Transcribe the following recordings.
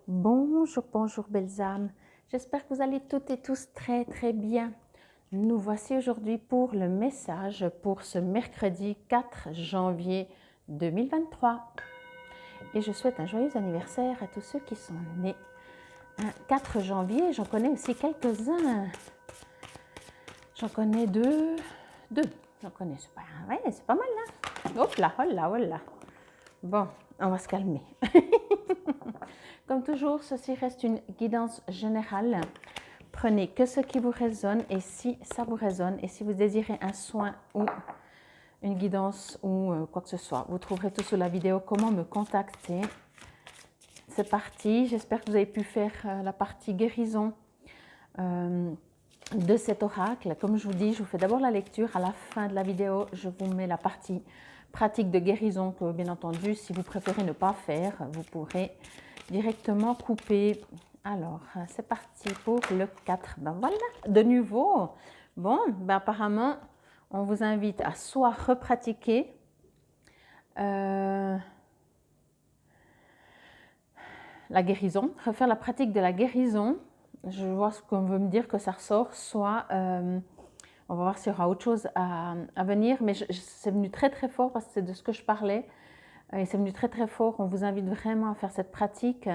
Bonjour, bonjour belles âmes. J'espère que vous allez toutes et tous très très bien. Nous voici aujourd'hui pour le message pour ce mercredi 4 janvier 2023. Et je souhaite un joyeux anniversaire à tous ceux qui sont nés un 4 janvier. J'en connais aussi quelques-uns. J'en connais deux. J'en connais, c'est pas mal là. Hop là, oh là, oh là. Bon, on va se calmer. Comme toujours, ceci reste une guidance générale. Prenez que ce qui vous résonne et si ça vous résonne et si vous désirez un soin ou une guidance ou quoi que ce soit, vous trouverez tout sous la vidéo comment me contacter. C'est parti, j'espère que vous avez pu faire la partie guérison de cet oracle. Comme je vous dis, je vous fais d'abord la lecture. À la fin de la vidéo, je vous mets la partie pratique de guérison que, bien entendu, si vous préférez ne pas faire, vous pourrez directement couper. Alors, c'est parti pour le 4. Ben voilà, de nouveau. Bon, ben apparemment, on vous invite à soit repratiquer la guérison, refaire la pratique de la guérison. Je vois ce qu'on veut me dire que ça ressort, soit on va voir s'il y aura autre chose à venir, mais c'est venu très très fort parce que c'est de ce que je parlais et c'est venu très très fort. On vous invite vraiment à faire cette pratique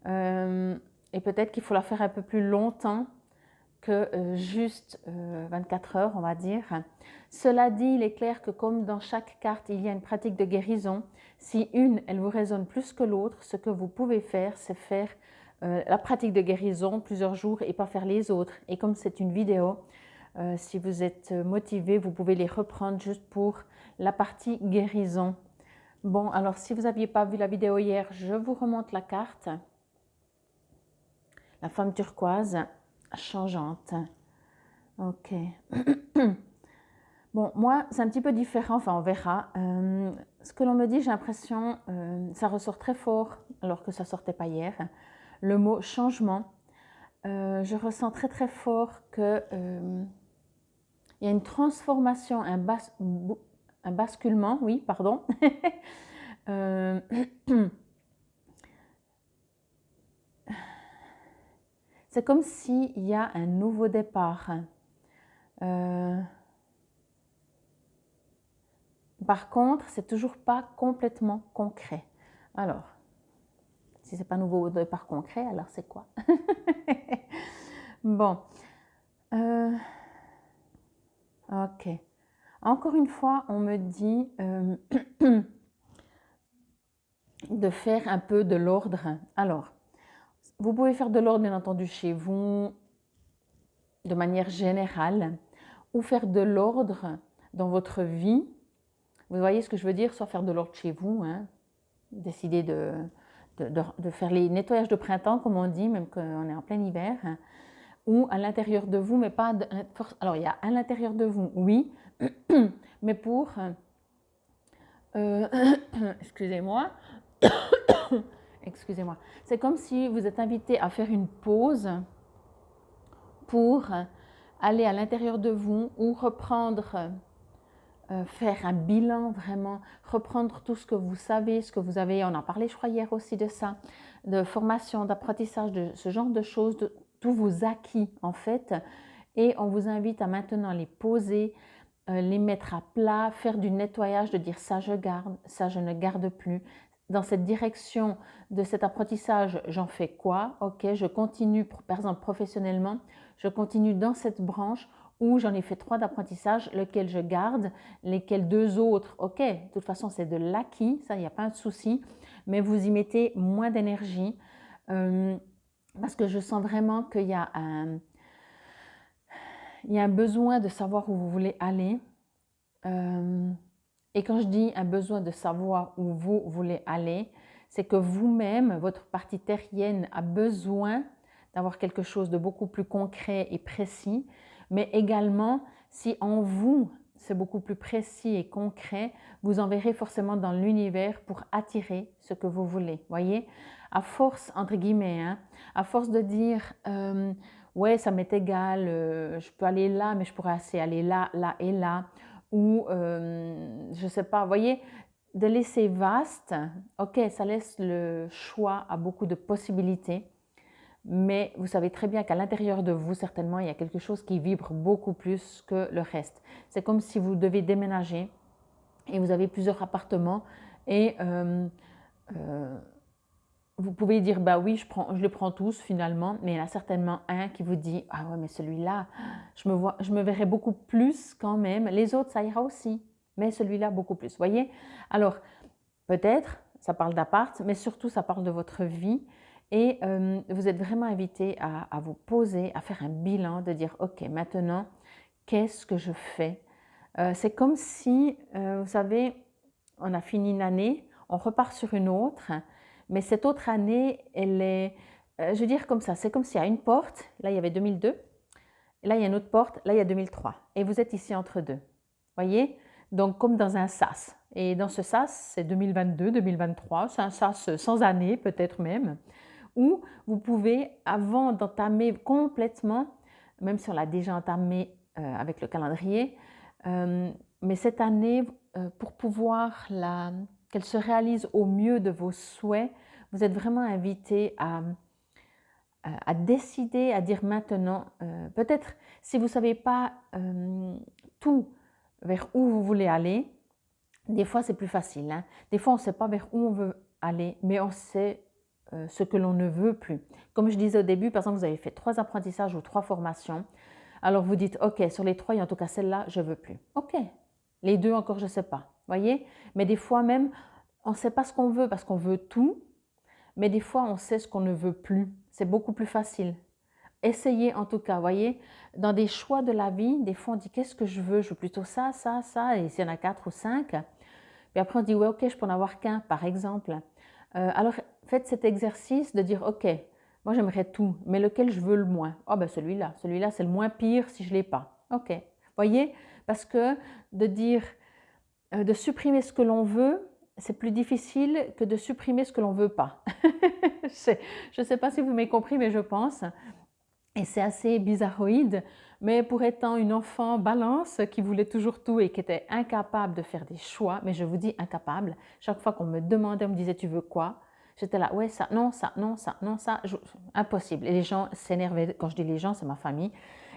et peut-être qu'il faut la faire un peu plus longtemps que juste 24 heures, on va dire. Cela dit, il est clair que comme dans chaque carte, il y a une pratique de guérison. Si une, elle vous résonne plus que l'autre, ce que vous pouvez faire, c'est faire la pratique de guérison plusieurs jours et pas faire les autres. Et comme c'est une vidéo, si vous êtes motivé, vous pouvez les reprendre juste pour la partie guérison. Bon, alors si vous n'aviez pas vu la vidéo hier, je vous remonte la carte. La femme turquoise changeante. Ok. Bon, moi, c'est un petit peu différent, enfin on verra. Ce que l'on me dit, j'ai l'impression, ça ressort très fort, alors que ça ne sortait pas hier. Le mot changement. Je ressens très très fort que il y a une transformation, un basculement, oui, pardon. C'est comme s'il y a un nouveau départ. Par contre, c'est toujours pas complètement concret. Alors, si c'est pas nouveau départ concret, alors c'est quoi? Bon. Ok. Encore une fois, on me dit de faire un peu de l'ordre. Alors, vous pouvez faire de l'ordre, bien entendu, chez vous, de manière générale, ou faire de l'ordre dans votre vie. Vous voyez ce que je veux dire? Soit faire de l'ordre chez vous, hein, décider de faire les nettoyages de printemps, comme on dit, même qu'on est en plein hiver, hein, ou à l'intérieur de vous, mais pas... alors, il y a à l'intérieur de vous, oui, mais pour... excusez-moi. Excusez-moi. C'est comme si vous êtes invité à faire une pause pour aller à l'intérieur de vous ou reprendre, faire un bilan vraiment, reprendre tout ce que vous savez, ce que vous avez, on en parlait je crois hier aussi de ça, de formation, d'apprentissage, de ce genre de choses, de tous vos acquis en fait, et on vous invite à maintenant les poser, les mettre à plat, faire du nettoyage, de dire ça je garde, ça je ne garde plus. Dans cette direction de cet apprentissage, j'en fais quoi? Ok, je continue, par exemple professionnellement, je continue dans cette branche où j'en ai fait 3 d'apprentissage, lequel je garde, lesquels 2 autres, ok, de toute façon c'est de l'acquis, ça il n'y a pas de souci, mais vous y mettez moins d'énergie parce que je sens vraiment qu'il y a un besoin de savoir où vous voulez aller. Et quand je dis un besoin de savoir où vous voulez aller, c'est que vous-même, votre partie terrienne a besoin d'avoir quelque chose de beaucoup plus concret et précis, mais également si en vous c'est beaucoup plus précis et concret, vous enverrez forcément dans l'univers pour attirer ce que vous voulez. Voyez, à force, entre guillemets, hein, à force de dire ouais, ça m'est égal, je peux aller là, mais je pourrais assez aller là, là et là, ou je ne sais pas, vous voyez, de laisser vaste. Ok, ça laisse le choix à beaucoup de possibilités, mais vous savez très bien qu'à l'intérieur de vous, certainement, il y a quelque chose qui vibre beaucoup plus que le reste. C'est comme si vous devez déménager et vous avez plusieurs appartements et vous pouvez dire, bah oui, je les prends tous finalement, mais il y en a certainement un qui vous dit, ah ouais, mais celui-là, je me verrai beaucoup plus quand même. Les autres, ça ira aussi, mais celui-là, beaucoup plus. Vous voyez? Alors, peut-être, ça parle d'appart, mais surtout, ça parle de votre vie. Et vous êtes vraiment invité à vous poser, à faire un bilan, de dire, ok, maintenant, qu'est-ce que je fais? C'est comme si, vous savez, on a fini une année, on repart sur une autre, mais cette autre année, elle est, je veux dire comme ça, c'est comme s'il y a une porte, là il y avait 2002, là il y a une autre porte, là il y a 2003, et vous êtes ici entre deux, voyez? Donc comme dans un sas, et dans ce sas, c'est 2022, 2023, c'est un sas sans année peut-être même, où vous pouvez, avant d'entamer complètement, même si on l'a déjà entamé avec le calendrier, mais cette année, pour pouvoir qu'elle se réalise au mieux de vos souhaits, vous êtes vraiment invité à décider, à dire maintenant, peut-être si vous ne savez pas tout vers où vous voulez aller, des fois c'est plus facile. Hein. Des fois on ne sait pas vers où on veut aller, mais on sait ce que l'on ne veut plus. Comme je disais au début, par exemple, vous avez fait 3 apprentissages ou 3 formations, alors vous dites, ok, sur les 3, et en tout cas celle-là, je ne veux plus. Ok, les 2 encore, je ne sais pas. Voyez? Mais des fois même, on ne sait pas ce qu'on veut parce qu'on veut tout, mais des fois, on sait ce qu'on ne veut plus. C'est beaucoup plus facile. Essayez en tout cas, voyez, dans des choix de la vie, des fois on dit qu'est-ce que je veux? Je veux plutôt ça, ça, ça, et s'il y en a 4 ou 5, puis après on dit ouais, ok, je peux en avoir qu'un par exemple. Alors faites cet exercice de dire ok, moi j'aimerais tout, mais lequel je veux le moins? Oh ben celui-là c'est le moins pire si je ne l'ai pas. Ok, voyez, parce que de dire, de supprimer ce que l'on veut, c'est plus difficile que de supprimer ce que l'on ne veut pas. Je ne sais pas si vous m'avez compris, mais je pense. Et c'est assez bizarroïde, mais pour étant une enfant balance qui voulait toujours tout et qui était incapable de faire des choix, mais je vous dis incapable, chaque fois qu'on me demandait, on me disait tu veux quoi? J'étais là, ouais, ça, non, ça, non, ça, non, ça, impossible. Et les gens s'énervaient, quand je dis les gens, c'est ma famille,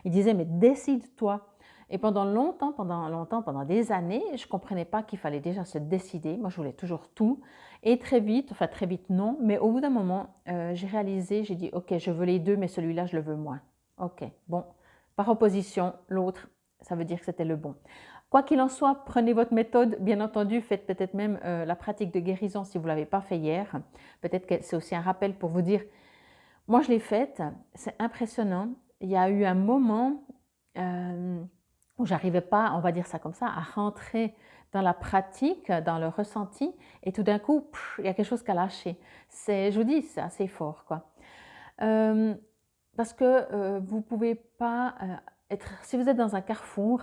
ils disaient mais décide-toi. Et pendant longtemps, pendant des années, je ne comprenais pas qu'il fallait déjà se décider. Moi, je voulais toujours tout. Et très vite, enfin très vite non, mais au bout d'un moment, j'ai réalisé, j'ai dit, ok, je veux les deux, mais celui-là, je le veux moins. Ok, bon. Par opposition, l'autre, ça veut dire que c'était le bon. Quoi qu'il en soit, prenez votre méthode. Bien entendu, faites peut-être même la pratique de guérison si vous ne l'avez pas fait hier. Peut-être que c'est aussi un rappel pour vous dire, moi je l'ai faite, c'est impressionnant. Il y a eu un moment où j'arrivais pas, on va dire ça comme ça, à rentrer dans la pratique, dans le ressenti, et tout d'un coup, il y a quelque chose qui a lâché. Je vous dis, c'est assez fort, quoi. Parce que vous ne pouvez pas être, si vous êtes dans un carrefour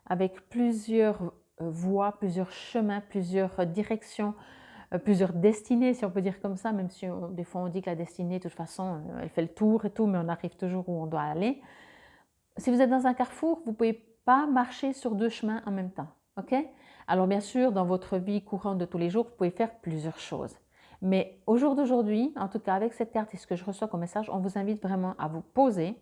avec plusieurs voies, plusieurs chemins, plusieurs directions, plusieurs destinées, si on peut dire comme ça, même si des fois on dit que la destinée, de toute façon, elle fait le tour et tout, mais on arrive toujours où on doit aller. Si vous êtes dans un carrefour, vous ne pouvez pas marcher sur 2 chemins en même temps. Ok? Alors bien sûr, dans votre vie courante de tous les jours, vous pouvez faire plusieurs choses. Mais au jour d'aujourd'hui, en tout cas avec cette carte et ce que je reçois comme message, on vous invite vraiment à vous poser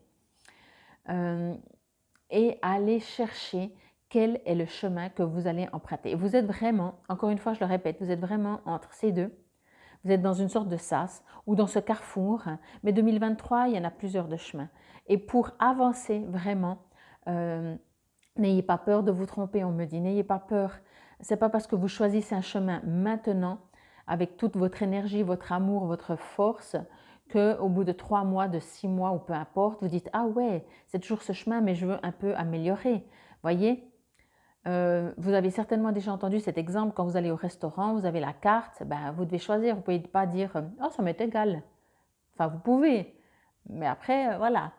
et à aller chercher quel est le chemin que vous allez emprunter. Vous êtes vraiment, encore une fois je le répète, vous êtes vraiment entre ces deux. Vous êtes dans une sorte de sas ou dans ce carrefour, mais 2023, il y en a plusieurs de chemins. Et pour avancer vraiment, n'ayez pas peur de vous tromper, on me dit, n'ayez pas peur. Ce n'est pas parce que vous choisissez un chemin maintenant, avec toute votre énergie, votre amour, votre force, qu'au bout de 3 mois, de 6 mois ou peu importe, vous dites « Ah ouais, c'est toujours ce chemin, mais je veux un peu améliorer. » Voyez, vous avez certainement déjà entendu cet exemple quand vous allez au restaurant, vous avez la carte, ben, vous devez choisir, vous ne pouvez pas dire « Oh, ça m'est égal ». Enfin, vous pouvez, mais après, voilà.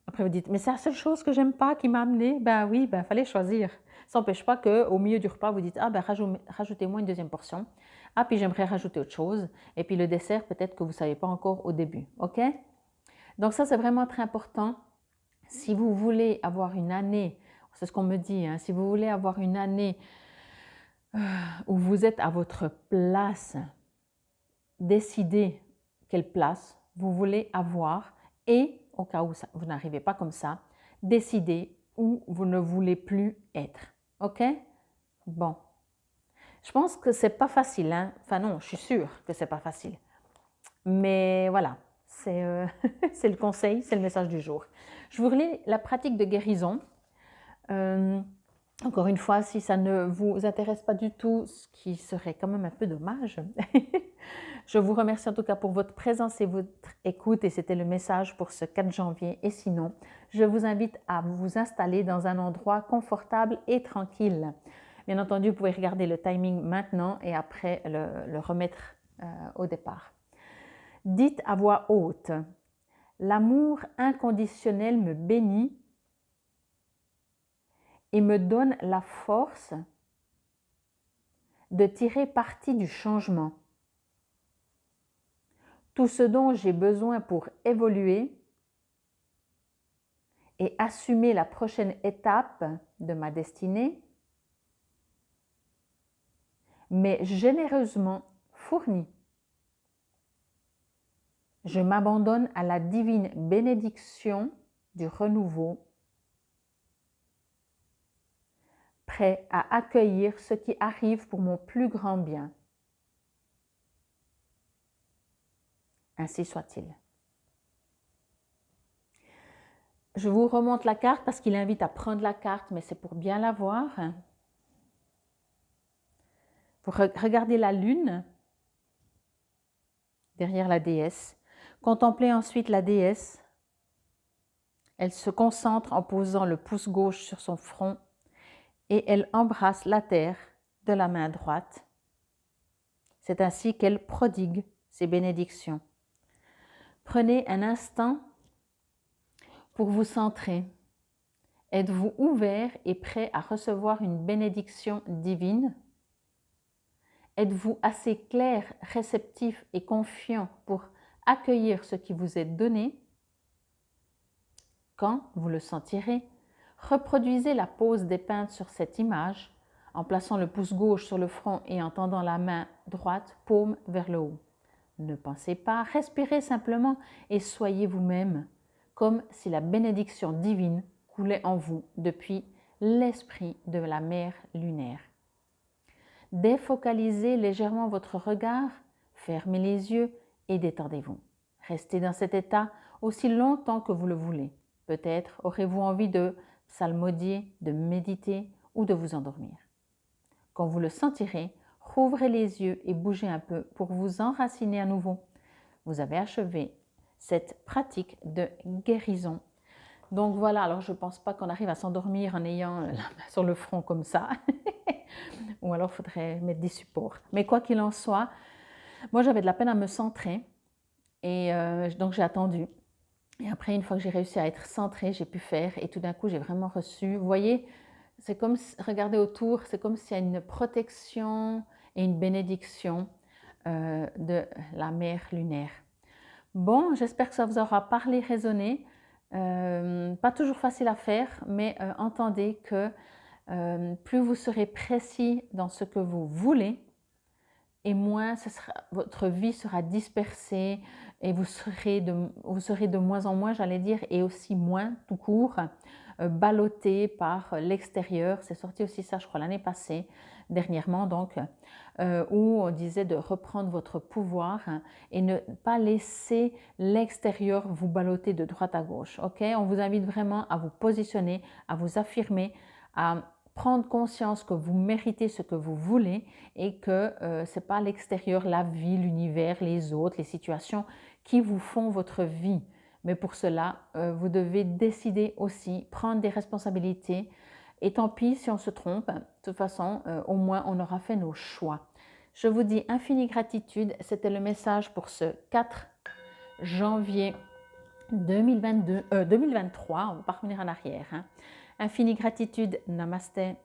Après, vous dites « Mais c'est la seule chose que j'aime pas qui m'a amené ». Ben oui, ben fallait choisir. Ça n'empêche pas qu'au milieu du repas, vous dites « Ah, ben rajoutez-moi une deuxième portion. Ah, puis j'aimerais rajouter autre chose. Et puis le dessert, peut-être que vous ne savez pas encore au début. » Ok? Donc ça, c'est vraiment très important. Si vous voulez avoir une année, c'est ce qu'on me dit, hein, si vous voulez avoir une année où vous êtes à votre place. Décidez quelle place vous voulez avoir et au cas où vous n'arrivez pas comme ça, décidez où vous ne voulez plus être. OK? Bon. Je pense que c'est pas facile, hein? Enfin non, je suis sûre que c'est pas facile. Mais voilà, c'est le conseil, c'est le message du jour. Je vous relis la pratique de guérison. Encore une fois, si ça ne vous intéresse pas du tout, ce qui serait quand même un peu dommage, je vous remercie en tout cas pour votre présence et votre écoute et c'était le message pour ce 4 janvier. Et sinon, je vous invite à vous installer dans un endroit confortable et tranquille. Bien entendu, vous pouvez regarder le timing maintenant et après le remettre au départ. Dites à voix haute, l'amour inconditionnel me bénit et me donne la force de tirer parti du changement. Tout ce dont j'ai besoin pour évoluer et assumer la prochaine étape de ma destinée m'est généreusement fourni. Je m'abandonne à la divine bénédiction du renouveau, prêt à accueillir ce qui arrive pour mon plus grand bien. Ainsi soit-il. Je vous remonte la carte parce qu'il invite à prendre la carte, mais c'est pour bien la voir. Vous regardez la lune derrière la déesse. Contemplez ensuite la déesse. Elle se concentre en posant le pouce gauche sur son front et elle embrasse la terre de la main droite. C'est ainsi qu'elle prodigue ses bénédictions. Prenez un instant pour vous centrer. Êtes-vous ouvert et prêt à recevoir une bénédiction divine? Êtes-vous assez clair, réceptif et confiant pour accueillir ce qui vous est donné? Quand vous le sentirez, reproduisez la pose dépeinte sur cette image en plaçant le pouce gauche sur le front et en tendant la main droite, paume vers le haut. Ne pensez pas, respirez simplement et soyez vous-même, comme si la bénédiction divine coulait en vous depuis l'esprit de la mère lunaire. Défocalisez légèrement votre regard, fermez les yeux et détendez-vous. Restez dans cet état aussi longtemps que vous le voulez. Peut-être aurez-vous envie de psalmodier, de méditer ou de vous endormir. Quand vous le sentirez, rouvrez les yeux et bougez un peu pour vous enraciner à nouveau. Vous avez achevé cette pratique de guérison. Donc voilà, alors je ne pense pas qu'on arrive à s'endormir en ayant la main sur le front comme ça. Ou alors il faudrait mettre des supports. Mais quoi qu'il en soit, moi j'avais de la peine à me centrer et donc j'ai attendu. Et après, une fois que j'ai réussi à être centrée, j'ai pu faire et tout d'un coup j'ai vraiment reçu. Vous voyez, c'est comme, regardez autour, c'est comme s'il y a une protection et une bénédiction de la mère lunaire. Bon, j'espère que ça vous aura parlé, résonné. Pas toujours facile à faire, mais entendez que plus vous serez précis dans ce que vous voulez, et moins votre vie sera dispersée et vous serez de moins en moins, j'allais dire, et aussi moins tout court, ballotté par l'extérieur. C'est sorti aussi ça, je crois, l'année passée, dernièrement donc, où on disait de reprendre votre pouvoir et ne pas laisser l'extérieur vous balloter de droite à gauche. Ok, on vous invite vraiment à vous positionner, à vous affirmer, à prendre conscience que vous méritez ce que vous voulez et que ce n'est pas l'extérieur, la vie, l'univers, les autres, les situations qui vous font votre vie. Mais pour cela, vous devez décider aussi, prendre des responsabilités. Et tant pis si on se trompe, de toute façon, au moins on aura fait nos choix. Je vous dis infinie gratitude. C'était le message pour ce 4 janvier 2023. On ne va pas revenir en arrière. Hein. Infinie gratitude. Namasté.